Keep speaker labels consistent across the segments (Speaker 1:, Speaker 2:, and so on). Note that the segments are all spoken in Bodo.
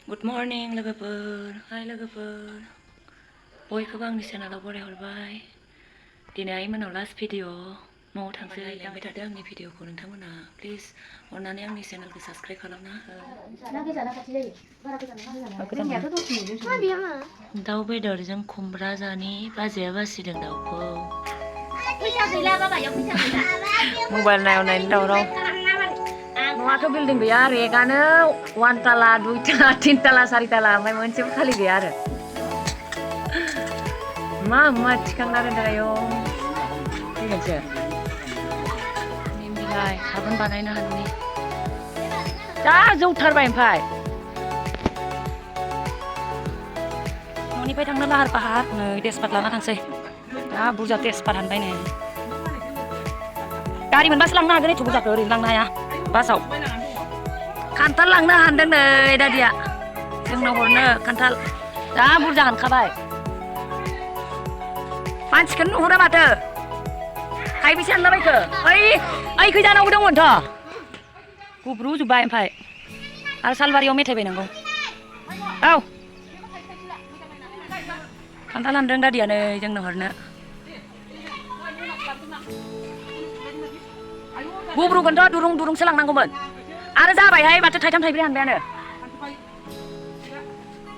Speaker 1: Good morning लोगोफोर हाय लोगोफोर बयखौबो आंनि चेनेलाव बरायहरबाय दिनै आइमोनाव लास्ट भिडिअ न'आव थांसै नायलांबाय थादो आंनि भिडिअखौ नोंथांमोना प्लिज अननानै आंनि चेनेलखौ साबस्क्राइब खालामना हो दाउ बेदरजों खुमब्रा जानि बाजैया बासिदों दाउखौ मबाइल नायनायनि दावराव न'आथ' बिल्डिं गैया रेगानो 1 ताला 2 ताला 3 ताला 4 ताला ओमफ्राय मोनसेबो खालि गैया आरो मा थिखांना दोनदों आयौ फैगोनसो निमबिलाइ साबोन बानायनो हानायनि जा जौथारबाय ओमफ्राय न'निफ्राय थांनो लाहार फाहार नै तेजपात लाना थांसै जा बुरजा तेजपात हानबाय नै गारि मोनबासो लांनो हागोन एथ' बुरजाखौ ओरैनो लांनो हाया बासाव खान्थाल लांनो हानदों नै दादिया जोंनो हरनो खान्थाल जा बुरजा हानखाबाय मानसिखौनो नुहुरा माथो थाइबेसे हानलाबायखो ओइ खैजानावबो दंमोनथ' गुब्रुजोब्बाय ओमफ्राय आरो सालबारियाव मेथाइ बायनांगौ औ खान्थाल हानदों दादिया नै जोंनो हरनो गुब्रुगोनथ' दुरुंसो लांनांगौमोन आरो जाबायहाय माथो थाइथाम थाइब्रै हानबायानो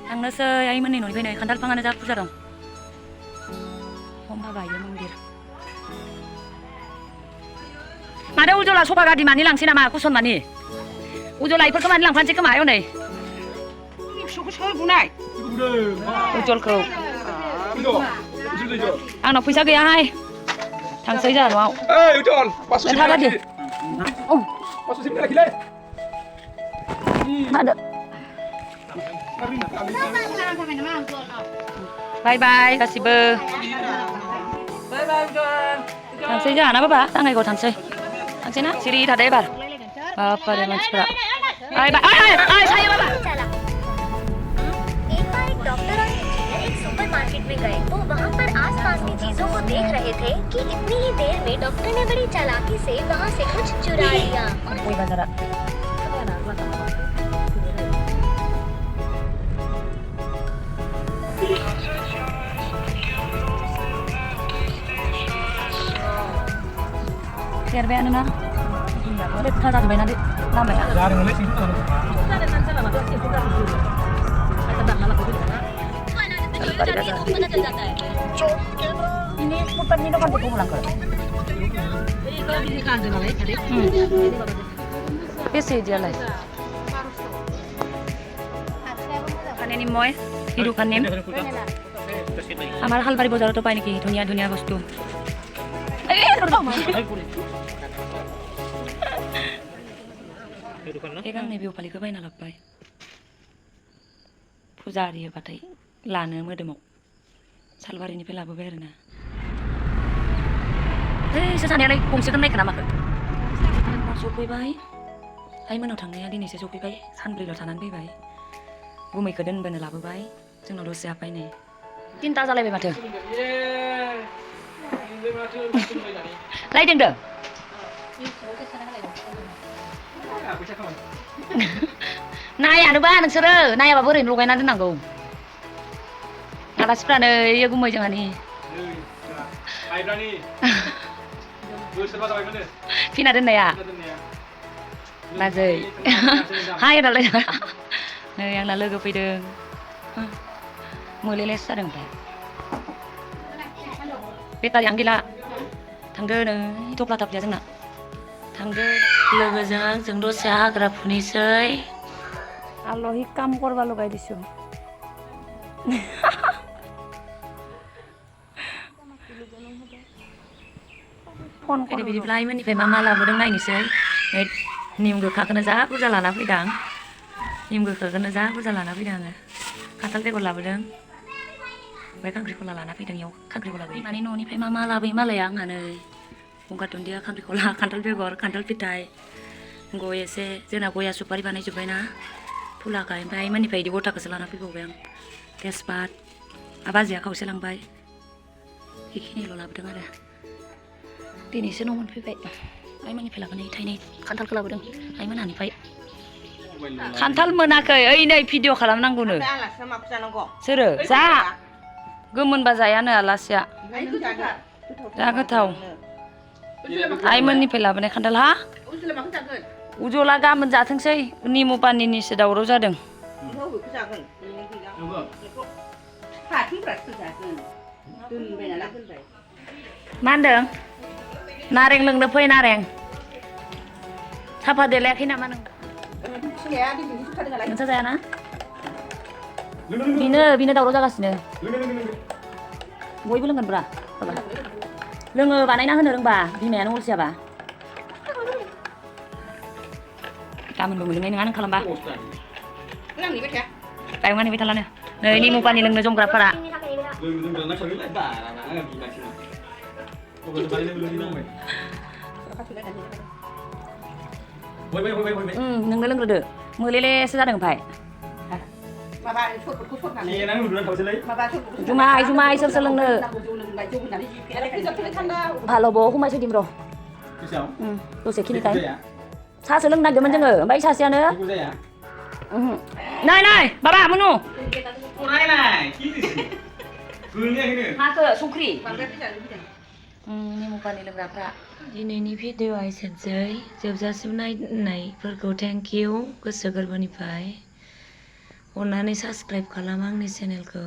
Speaker 1: थांनोसै आइमोननि न'निफ्राय नै खान्थाल बिफाङानो जा बुरजा दं हमबा गायो मन्दिर माथो उजला सफा गारि मानि लांसै नामा कुसन मानि उजला इफोरखौ मानि लांफानोसै खोमा आयौ नै उजलखौ आंनाव फैसा गैयाहाय थांसै जोंहा न'आव बाय बाय गासिबो थांसै जोंहाना बाबा दाङाइगाव थांसै ना सिरि थादो एबार बापारे मानसिफ्रा सायो बाबा
Speaker 2: डॉक्टर और इंजीनियर एक सुपरमार्केट में गए तो वहाँ पर आसपास की चीजों को देख रहे थे कि इतनी ही देर में डॉक्टर ने बड़ी चालाकी से वहाँ से कुछ चुरा लिया।
Speaker 1: Serbayan na. Ulit kada sabay na di. Namaya. Ini bukan ini kan buku pulang ke. Pesi dia lah. Kan ini moy, hidup kan nim. Amar hal bari bozar to pai niki dunia bostu. गांनै बिहु फालिखौ बायना लाबोबाय फुजा आरि होबाथाय लानो मोदोमाव सालबारिनिफ्राय लाबोबाय आरोना सोर सानैयालाय गंसेखौनो नायखो ना माखो सफैबाय आइमोनाव थांनाया दिनैसो सफैबाय सानब्रैल' थानानै फैबाय गुमैखौ दोनबोनो लाबोबाय जोंनाव दसे हाबबाय नै 3ता जालायबाय माथो लायदों नायानोबा नोंसोरो नायाबाबो ओरैनो लगायना दोननांगौ आलासिफ्रानो इयो गुमै जोंहानि फिना दोननाया बाजै हाय दालाय नै आंना लोगो फैदों मोलेलेस जादों ओमफ्राय बेटारियानो गैला थांदो नै थफ्ला थाफ्लिया जोंना थांदो लोगोजों आंजों दसे हाग्रा फुनैसै आलहि काम करबा लगाय दिसु फन करे बिदिब्ला आइमोननिफ्राय मा लाबोदों नायनोसै निम गोखाखौनो जा बुरजा लाना फैदों निम गोखाखौनो जा बुरजा लाना फैदों आङो खान्थाल बेगर लाबोदों ओमफ्राय खांख्रिखला लाना फैदों इयाव खांख्रिखला माने न'निफ्राय मा लाबोयो मालाय आंहा नै गंगार दुन्दिया खांख्रिखला खान्थाल बेगर खान्थाल फिथाइ गय एसे जोंना गया सुपारि बानायजोब्बाय ना फुलाखाय ओमफ्राय आइमोननिफ्राय इदि गथाखौसो लाना फैबावबाय आं तेजपात बाजैया खावसे लांबाय बेखिनिल' लाबोदों आरो दिनैसो न' मोनफैबाय आइमोननिफ्राय लाबोनाय थाइनै खान्थालखौ लाबोदों आइमोनहानिफ्राय खान्थाल मोनाखै ओइ नै भिडिअ खालामनांगौनो सोरो जा गोमोनबा जायानो आलासिया जा गोथाव आइमोननिफ्राय लाबोनाय खान्थाल हा उजला गाबोन जाथोंसै निमु पानिनिसो दावराव जादों मा होनदों नारें लोंनो फै नारें साफा देलायाखै नामा नों नोंसा जायाना बिनो दावराव जागासिनो बयबो लोंगोन ब्रा लोङो बानायना होनो रोंबा बिमायानो अलसियाबा गाबोनबो मोनलोंनाय नङा नों खालामबा गायमा नेबाय थालानो नै निमु पानि लोंनो जमग्राफोरा नोंनो लोंग्रोदो मोलेलेसो जादों ओमफ्राय जुमाय सोर लोंनो भाल'बो खमायसो दिम र' दसेखिनिखाय साहासो लोंनो नागिरदोंमोन जोङो ओमफ्राय सासेयानो नै बाबा मनु माखो संख्रि निमु पानि लोंग्राफ्रा दिनैनि भिडिअ'आ एसेनोसै जोबजासिम नायनायफोरखौ थेंक इउ गोसो गोरबोनिफ्राय अननानै साबस्क्राइब खालाम आंनि चेनेलखौ